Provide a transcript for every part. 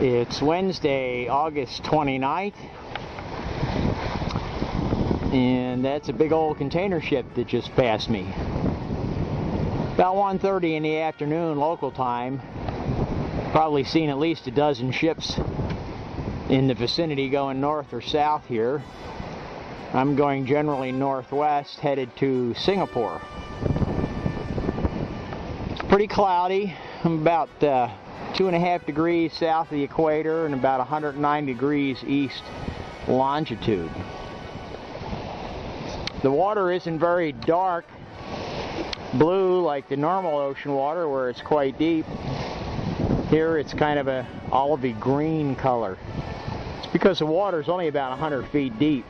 It's Wednesday, August 29th, and that's a big old container ship that just passed me. About 1:30 in the afternoon local time. Probably seen at least a dozen ships in the vicinity going north or south here. I'm going generally northwest, headed to Singapore. It's pretty cloudy. I'm about 2.5 degrees south of the equator and about 109 degrees east longitude. The water isn't very dark blue like the normal ocean water where it's quite deep. Here it's kind of a olivey green color. It's because the water is only about 100 feet deep.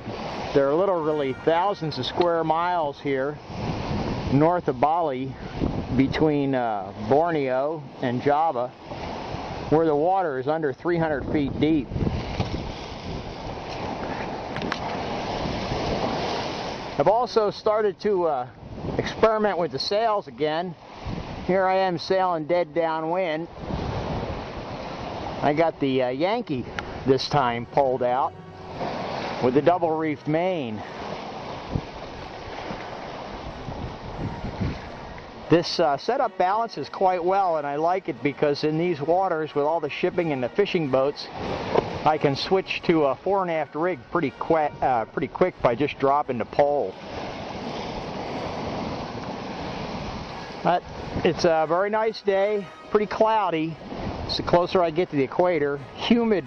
There are literally thousands of square miles here north of Bali between Borneo and Java where the water is under 300 feet deep. I've also started to experiment with the sails again. Here I am sailing dead downwind. I got the Yankee this time pulled out with the double reefed main. This setup balances quite well, and I like it because in these waters with all the shipping and the fishing boats, I can switch to a fore and aft rig pretty quick by just dropping the pole. But it's a very nice day, pretty cloudy. It's the closer I get to the equator, humid.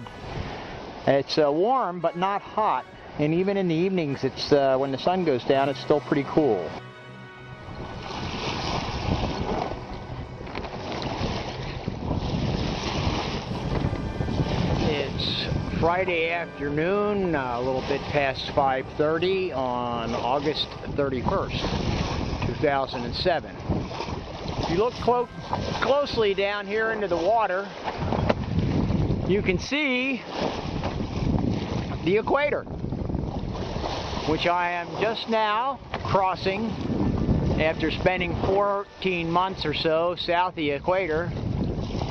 It's warm but not hot, and even in the evenings, it's when the sun goes down, it's still pretty cool. It's Friday afternoon, a little bit past 5:30 on August 31st, 2007. If you look closely down here into the water, you can see the equator, which I am just now crossing after spending 14 months or so south of the equator.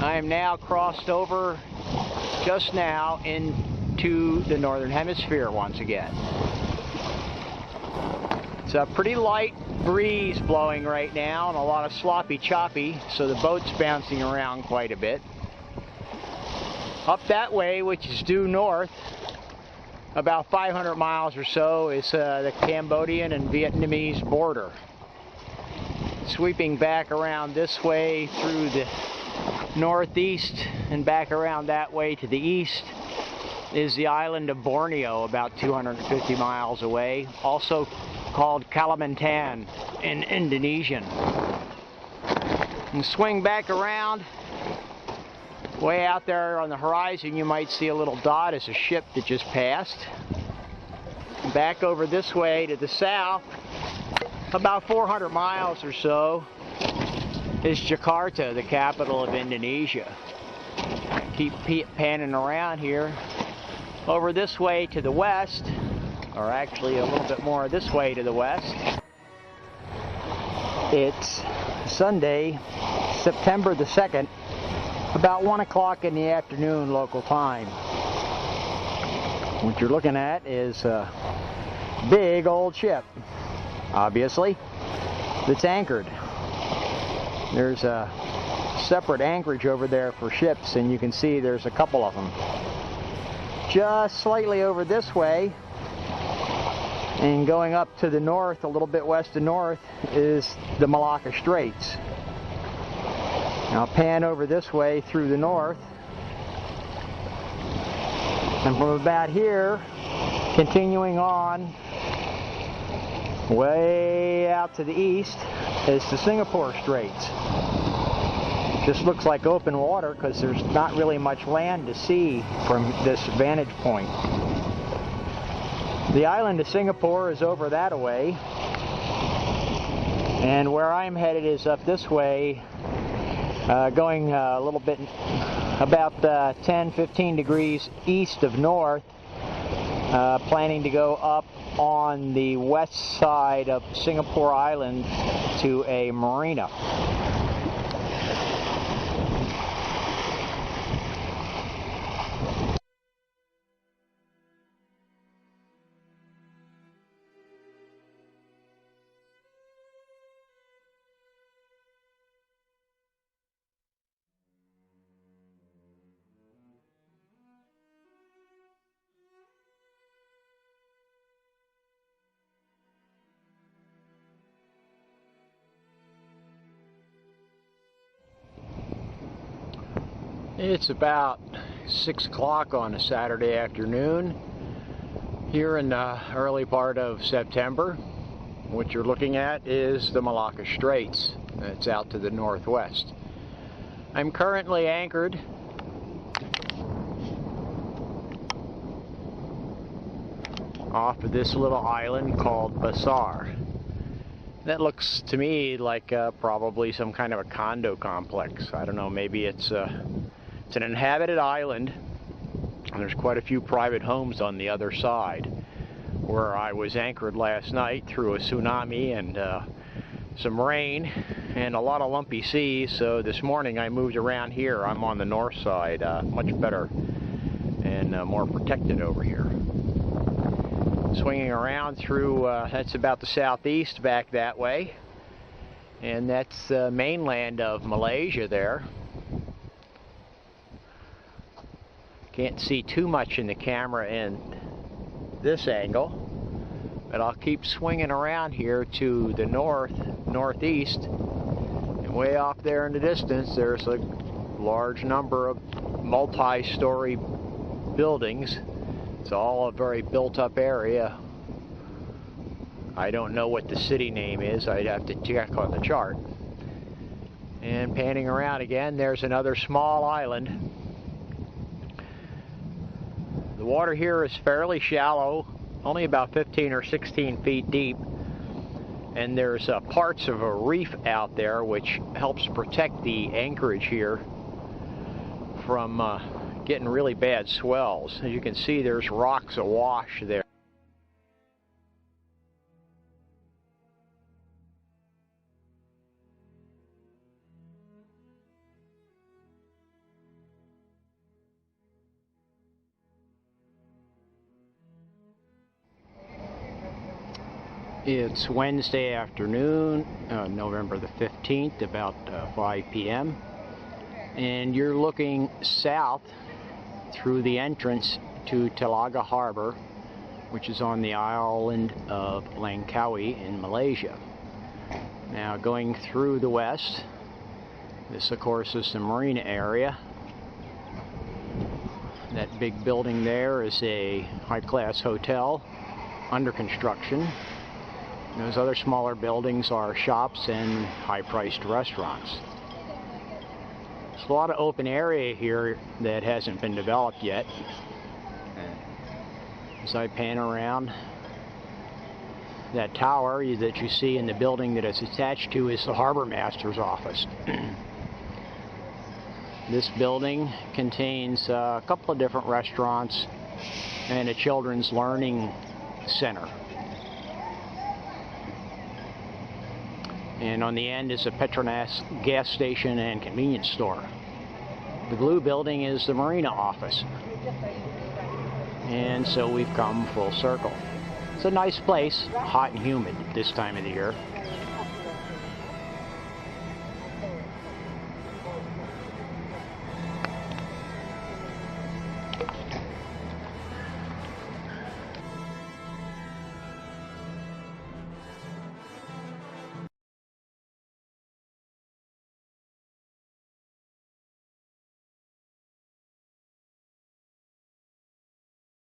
I am now crossed over just now into the northern hemisphere once again. It's a pretty light breeze blowing right now and a lot of sloppy choppy, so the boat's bouncing around quite a bit. Up that way, which is due north, about 500 miles or so, is the Cambodian and Vietnamese border. Sweeping back around this way through the northeast and back around that way to the east is the island of Borneo, about 250 miles away, also called Kalimantan in Indonesian. And swing back around, way out there on the horizon you might see a little dot as a ship that just passed. Back over this way to the south, about 400 miles or so, is Jakarta, the capital of Indonesia. Keep panning around here. Over this way to the west, or actually a little bit more this way to the west, it's Sunday, September the 2nd, about 1 o'clock in the afternoon local time. What you're looking at is a big old ship, obviously, that's anchored. There's a separate anchorage over there for ships, and you can see there's a couple of them. Just slightly over this way, and going up to the north, a little bit west of north, is the Malacca Straits. Now pan over this way through the north, and from about here, continuing on, way out to the east, is the Singapore Straits. Just looks like open water because there's not really much land to see from this vantage point. The island of Singapore is over that way, and where I'm headed is up this way, going a little bit, about 10-15 degrees east of north, planning to go up on the west side of Singapore Island to a marina. It's about 6 o'clock on a Saturday afternoon here in the early part of September. What you're looking at is the Malacca Straits. It's out to the northwest. I'm currently anchored off of this little island called Basar. That looks to me like probably some kind of a condo complex. I don't know, maybe it's an inhabited island, and there's quite a few private homes on the other side. Where I was anchored last night through a tsunami and some rain and a lot of lumpy seas, so this morning I moved around here. I'm on the north side, much better and more protected over here. Swinging around through, that's about the southeast back that way, and that's the mainland of Malaysia there. Can't see too much in the camera in this angle, but I'll keep swinging around here to the northeast, and way off there in the distance there's a large number of multi-story buildings. It's all a very built-up area. I don't know what the city name is. I'd have to check on the chart. And panning around again, there's another small island. The water here is fairly shallow, only about 15 or 16 feet deep, and there's parts of a reef out there which helps protect the anchorage here from getting really bad swells. As you can see, there's rocks awash there. It's Wednesday afternoon, November the 15th, about 5 p.m. and you're looking south through the entrance to Telaga Harbor, which is on the island of Langkawi in Malaysia. Now going through the west, this of course is the marina area. That big building there is a high-class hotel under construction. Those other smaller buildings are shops and high-priced restaurants. There's a lot of open area here that hasn't been developed yet. As I pan around, that tower that you see in the building that it's attached to is the harbor master's office. This building contains a couple of different restaurants and a children's learning center. And on the end is a Petronas gas station and convenience store. The blue building is the marina office. And so we've come full circle. It's a nice place, hot and humid this time of the year.